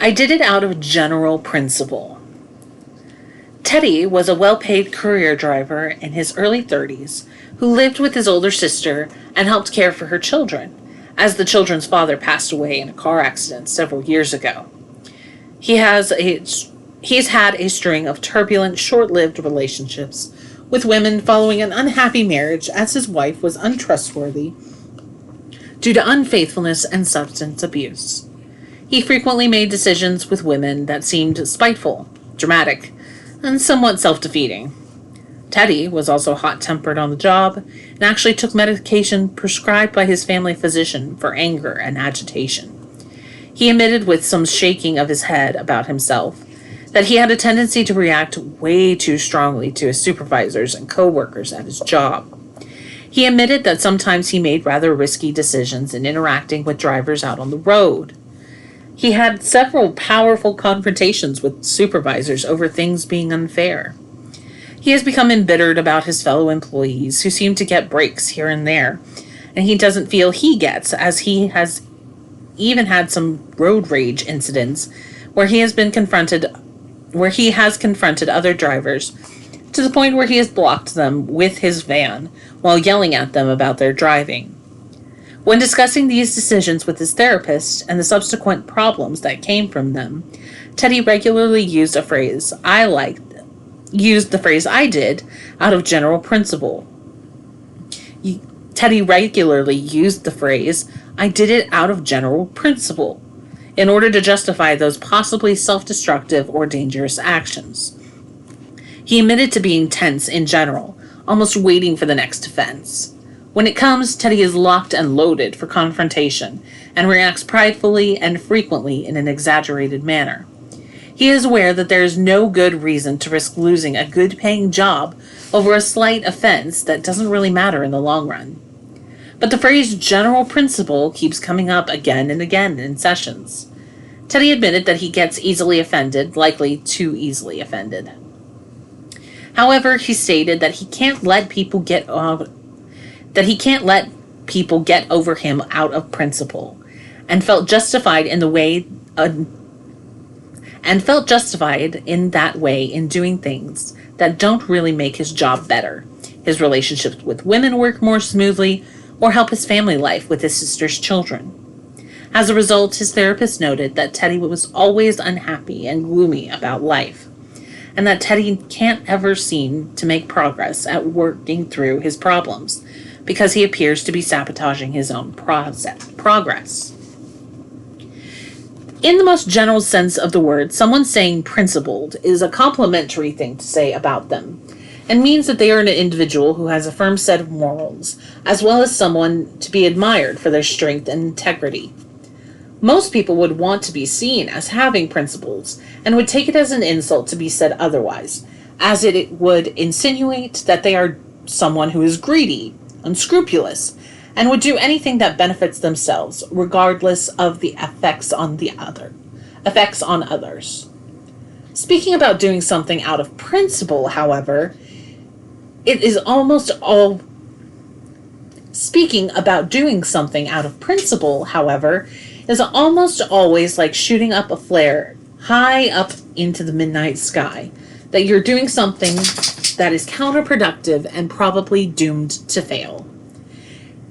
I did it out of general principle. Teddy was a well-paid courier driver in his early 30s who lived with his older sister and helped care for her children, as the children's father passed away in a car accident several years ago. He's had a string of turbulent, short-lived relationships with women following an unhappy marriage as his wife was untrustworthy due to unfaithfulness and substance abuse. He frequently made decisions with women that seemed spiteful, dramatic, and somewhat self-defeating. Teddy was also hot-tempered on the job and actually took medication prescribed by his family physician for anger and agitation. He admitted with some shaking of his head about himself that he had a tendency to react way too strongly to his supervisors and co-workers at his job. He admitted that sometimes he made rather risky decisions in interacting with drivers out on the road. He had several powerful confrontations with supervisors over things being unfair. He has become embittered about his fellow employees who seem to get breaks here and there, and he doesn't feel he gets, as he has even had some road rage incidents where he has confronted other drivers to the point where he has blocked them with his van while yelling at them about their driving. When discussing these decisions with his therapist and the subsequent problems that came from them, Teddy regularly used the phrase "I did" out of general principle. Teddy regularly used the phrase "I did it out of general principle" in order to justify those possibly self-destructive or dangerous actions. He admitted to being tense in general, almost waiting for the next offense. When it comes, Teddy is locked and loaded for confrontation and reacts pridefully and frequently in an exaggerated manner. He is aware that there is no good reason to risk losing a good-paying job over a slight offense that doesn't really matter in the long run. But the phrase general principle keeps coming up again and again in sessions. Teddy admitted that he gets easily offended, likely too easily offended. However, he stated that he can't let people get over him out of principle, and felt justified in that way in doing things that don't really make his job better, his relationships with women work more smoothly, or help his family life with his sister's children. As a result, his therapist noted that Teddy was always unhappy and gloomy about life, and that Teddy can't ever seem to make progress at working through his problems because he appears to be sabotaging his own progress. In the most general sense of the word, someone saying principled is a complimentary thing to say about them, and means that they are an individual who has a firm set of morals, as well as someone to be admired for their strength and integrity. Most people would want to be seen as having principles, and would take it as an insult to be said otherwise, as it would insinuate that they are someone who is greedy, unscrupulous, and would do anything that benefits themselves, regardless of the effects on others. Speaking about doing something out of principle, however, is almost always like shooting up a flare high up into the midnight sky, that you're doing something that is counterproductive and probably doomed to fail.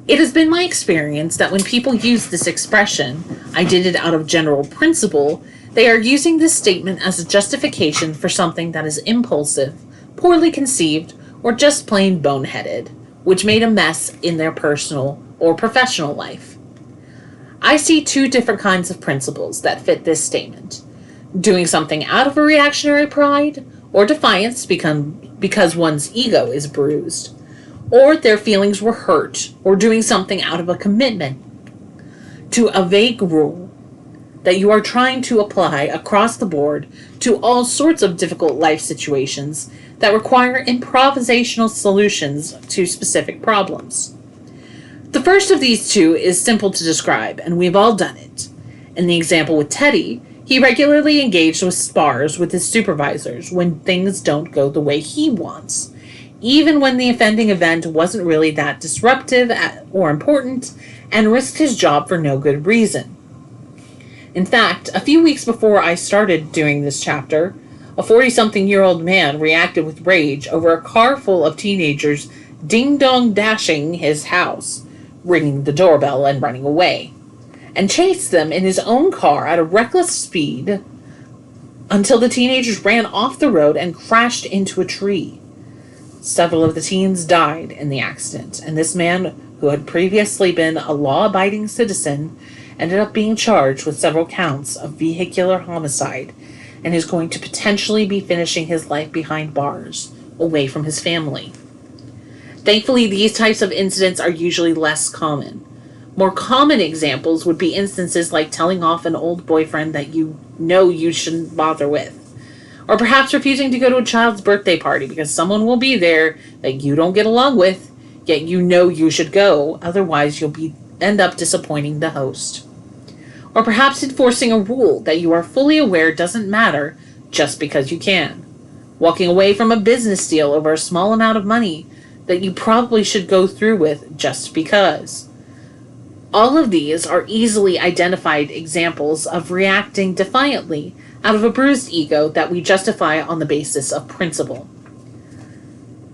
It has been my experience that when people use this expression, "I did it out of general principle," they are using this statement as a justification for something that is impulsive, poorly conceived, or just plain boneheaded, which made a mess in their personal or professional life. I see two different kinds of principles that fit this statement: doing something out of a reactionary pride or defiance because one's ego is bruised, or their feelings were hurt, or doing something out of a commitment to a vague rule that you are trying to apply across the board to all sorts of difficult life situations that require improvisational solutions to specific problems. The first of these two is simple to describe, and we've all done it. In the example with Teddy, he regularly engaged with spars with his supervisors when things don't go the way he wants, even when the offending event wasn't really that disruptive or important, and risked his job for no good reason. In fact, a few weeks before I started doing this chapter, a 40-something-year-old man reacted with rage over a car full of teenagers ding-dong dashing his house, ringing the doorbell and running away, and chased them in his own car at a reckless speed until the teenagers ran off the road and crashed into a tree. Several of the teens died in the accident, and this man, who had previously been a law-abiding citizen, ended up being charged with several counts of vehicular homicide and is going to potentially be finishing his life behind bars, away from his family. Thankfully, these types of incidents are usually less common. More common examples would be instances like telling off an old boyfriend that you know you shouldn't bother with, or perhaps refusing to go to a child's birthday party because someone will be there that you don't get along with, yet you know you should go, otherwise you'll end up disappointing the host. Or perhaps enforcing a rule that you are fully aware doesn't matter just because you can. Walking away from a business deal over a small amount of money that you probably should go through with just because. All of these are easily identified examples of reacting defiantly out of a bruised ego that we justify on the basis of principle.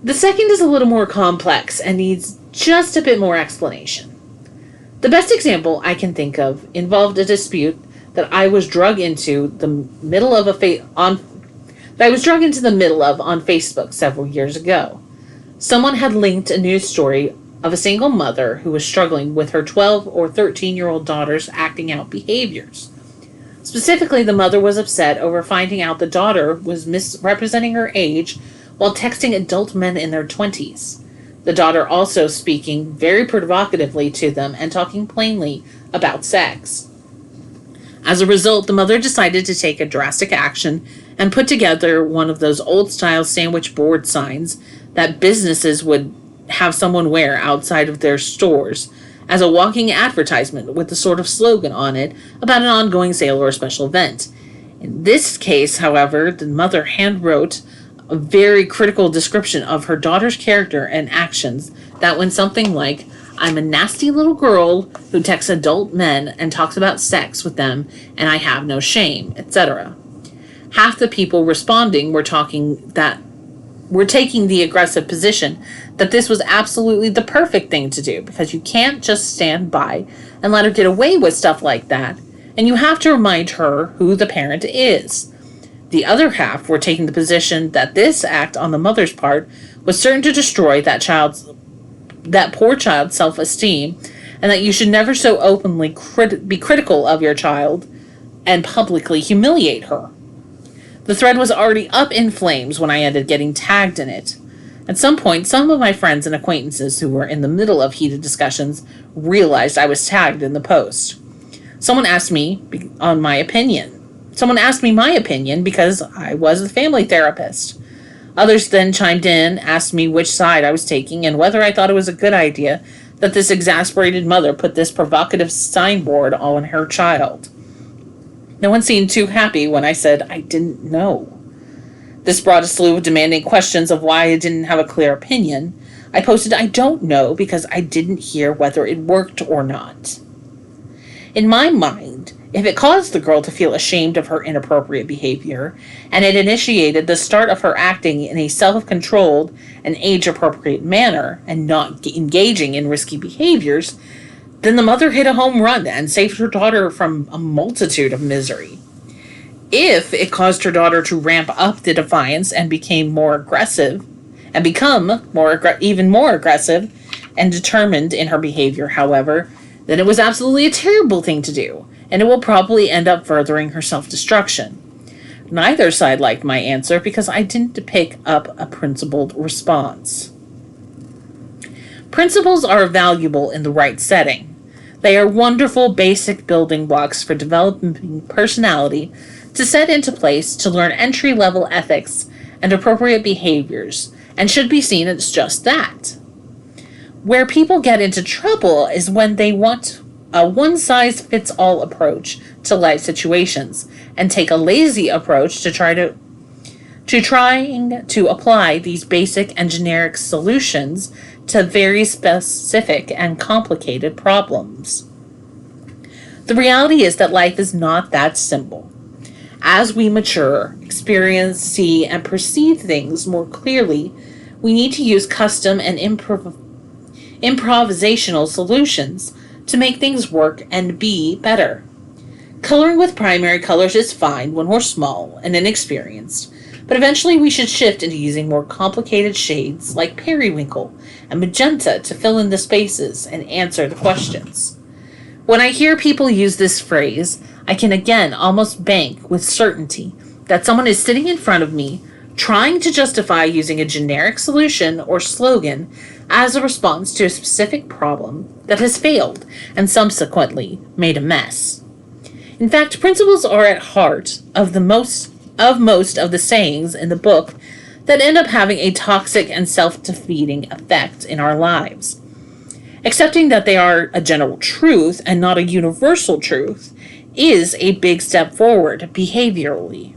The second is a little more complex and needs just a bit more explanation. The best example I can think of involved a dispute that I was drug into the middle of on Facebook several years ago. Someone had linked a news story of a single mother who was struggling with her 12 or 13-year-old daughter's acting out behaviors. Specifically, the mother was upset over finding out the daughter was misrepresenting her age while texting adult men in their 20s. The daughter also speaking very provocatively to them and talking plainly about sex. As a result, the mother decided to take a drastic action and put together one of those old-style sandwich board signs that businesses would have someone wear outside of their stores as a walking advertisement with the sort of slogan on it about an ongoing sale or a special event. In this case, however, the mother handwrote a very critical description of her daughter's character and actions that went something like, "I'm a nasty little girl who texts adult men and talks about sex with them, and I have no shame," etc. Half the people responding were taking the aggressive position that this was absolutely the perfect thing to do because you can't just stand by and let her get away with stuff like that, and you have to remind her who the parent is. The other half were taking the position that this act on the mother's part was certain to destroy that poor child's self-esteem, and that you should never so openly be critical of your child and publicly humiliate her. The thread was already up in flames when I ended getting tagged in it. At some point, some of my friends and acquaintances who were in the middle of heated discussions realized I was tagged in the post. Someone asked me my opinion because I was a family therapist. Others then chimed in, asked me which side I was taking, and whether I thought it was a good idea that this exasperated mother put this provocative signboard on her child. No one seemed too happy when I said I didn't know. This brought a slew of demanding questions of why I didn't have a clear opinion. I posted, "I don't know because I didn't hear whether it worked or not." In my mind, if it caused the girl to feel ashamed of her inappropriate behavior, and it initiated the start of her acting in a self-controlled and age-appropriate manner, and not engaging in risky behaviors, then the mother hit a home run and saved her daughter from a multitude of misery. If it caused her daughter to ramp up the defiance and become even more aggressive and determined in her behavior, however, then it was absolutely a terrible thing to do, and it will probably end up furthering her self-destruction. Neither side liked my answer because I didn't pick up a principled response. Principles are valuable in the right setting. They are wonderful basic building blocks for developing personality to set into place to learn entry-level ethics and appropriate behaviors, and should be seen as just that. Where people get into trouble is when they want a one-size-fits-all approach to life situations and take a lazy approach to trying to apply these basic and generic solutions to very specific and complicated problems. The reality is that life is not that simple. As we mature, experience, see, and perceive things more clearly, we need to use custom and improvisational solutions to make things work and be better. Coloring with primary colors is fine when we're small and inexperienced, but eventually we should shift into using more complicated shades like periwinkle and magenta to fill in the spaces and answer the questions. When I hear people use this phrase, I can again almost bank with certainty that someone is sitting in front of me trying to justify using a generic solution or slogan as a response to a specific problem that has failed and subsequently made a mess. In fact, principles are at heart of most of the sayings in the book that end up having a toxic and self-defeating effect in our lives. Accepting that they are a general truth and not a universal truth is a big step forward behaviorally.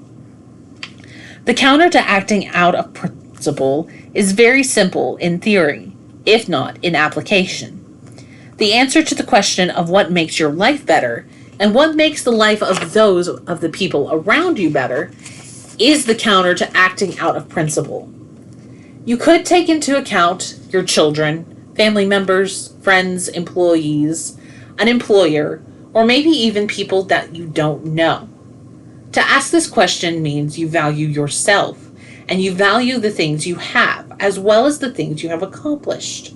The counter to acting out of principle is very simple in theory, if not in application. The answer to the question of what makes your life better and what makes the life of those of the people around you better is the counter to acting out of principle. You could take into account your children, family members, friends, employees, an employer, or maybe even people that you don't know. To ask this question means you value yourself and you value the things you have as well as the things you have accomplished.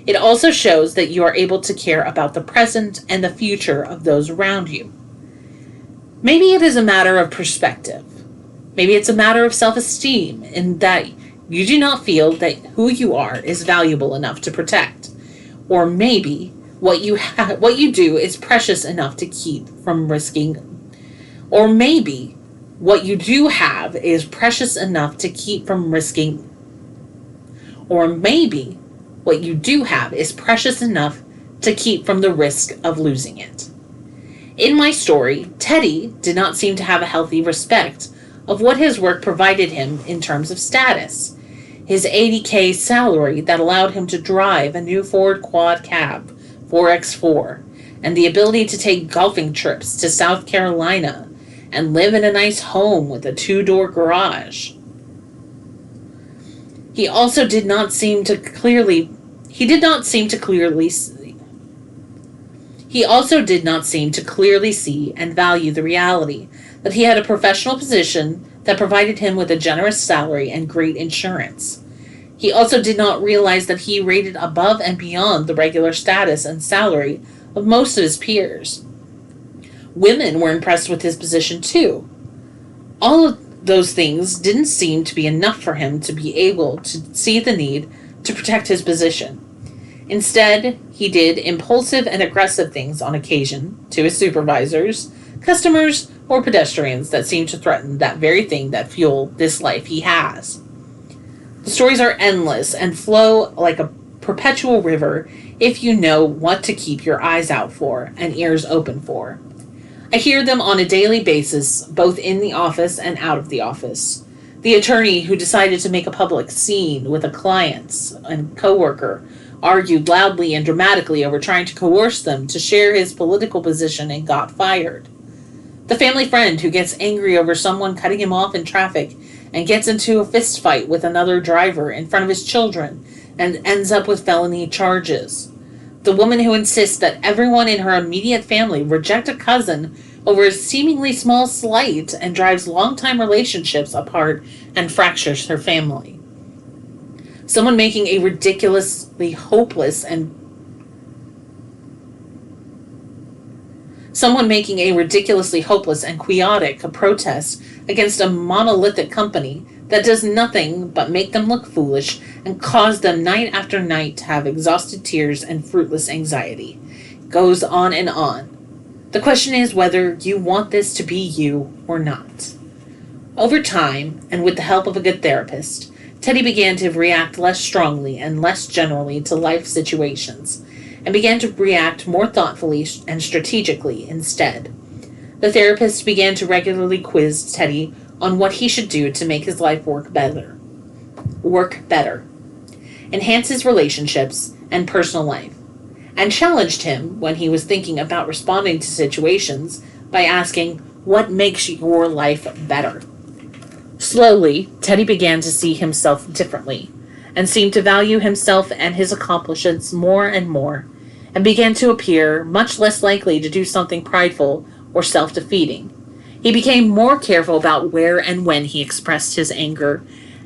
It also shows that you are able to care about the present and the future of those around you. Maybe it is a matter of perspective. Maybe it's a matter of self-esteem in that you do not feel that who you are is valuable enough to protect. Or maybe what you do is precious enough to keep from risking. Or maybe what you do have is precious enough to keep from risking. Or maybe what you do have is precious enough to keep from the risk of losing it. In my story, Teddy did not seem to have a healthy respect of what his work provided him in terms of status. His $80K salary that allowed him to drive a new Ford Quad Cab 4X4 and the ability to take golfing trips to South Carolina and live in a nice home with a 2-door garage. He did not seem to clearly see and value the reality that he had a professional position that provided him with a generous salary and great insurance. He also did not realize that he rated above and beyond the regular status and salary of most of his peers. Women were impressed with his position too. All of those things didn't seem to be enough for him to be able to see the need to protect his position. Instead, he did impulsive and aggressive things on occasion to his supervisors, customers, or pedestrians that seemed to threaten that very thing that fueled this life he has. The stories are endless and flow like a perpetual river if you know what to keep your eyes out for and ears open for. I hear them on a daily basis, both in the office and out of the office. The attorney who decided to make a public scene with a client and coworker argued loudly and dramatically over trying to coerce them to share his political position and got fired. The family friend who gets angry over someone cutting him off in traffic and gets into a fist fight with another driver in front of his children and ends up with felony charges. The woman who insists that everyone in her immediate family reject a cousin over a seemingly small slight and drives long-time relationships apart and fractures her family. Someone making a ridiculously hopeless and quixotic protest against a monolithic company that does nothing but make them look foolish and cause them night after night to have exhausted tears and fruitless anxiety. It goes on and on. The question is whether you want this to be you or not. Over time, and with the help of a good therapist, Teddy began to react less strongly and less generally to life situations, and began to react more thoughtfully and strategically instead. The therapist began to regularly quiz Teddy on what he should do to make his life work better, enhance his relationships and personal life, and challenged him when he was thinking about responding to situations by asking, "What makes your life better?" Slowly, Teddy began to see himself differently and seemed to value himself and his accomplishments more and more, and began to appear much less likely to do something prideful or self-defeating. He became more careful about where and when he expressed his anger,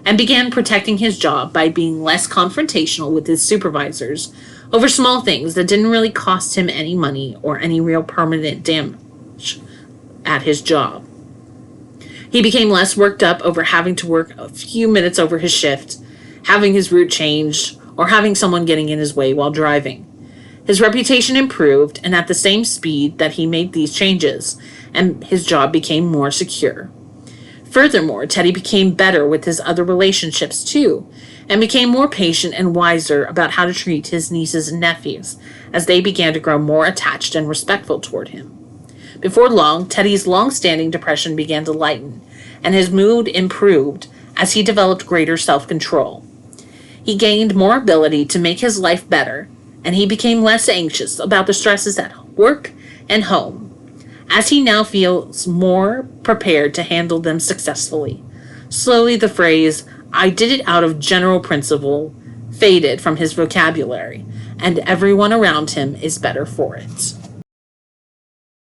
and began protecting his job by being less confrontational with his supervisors over small things that didn't really cost him any money or any real permanent damage at his job. He became less worked up over having to work a few minutes over his shift, having his route changed, or having someone getting in his way while driving. His reputation improved, and at the same speed that he made these changes, and his job became more secure. Furthermore, Teddy became better with his other relationships too, and became more patient and wiser about how to treat his nieces and nephews as they began to grow more attached and respectful toward him. Before long, Teddy's long-standing depression began to lighten, and his mood improved as he developed greater self-control. He gained more ability to make his life better, and he became less anxious about the stresses at work and home, as he now feels more prepared to handle them successfully. Slowly, the phrase, "I did it out of general principle," faded from his vocabulary, and everyone around him is better for it.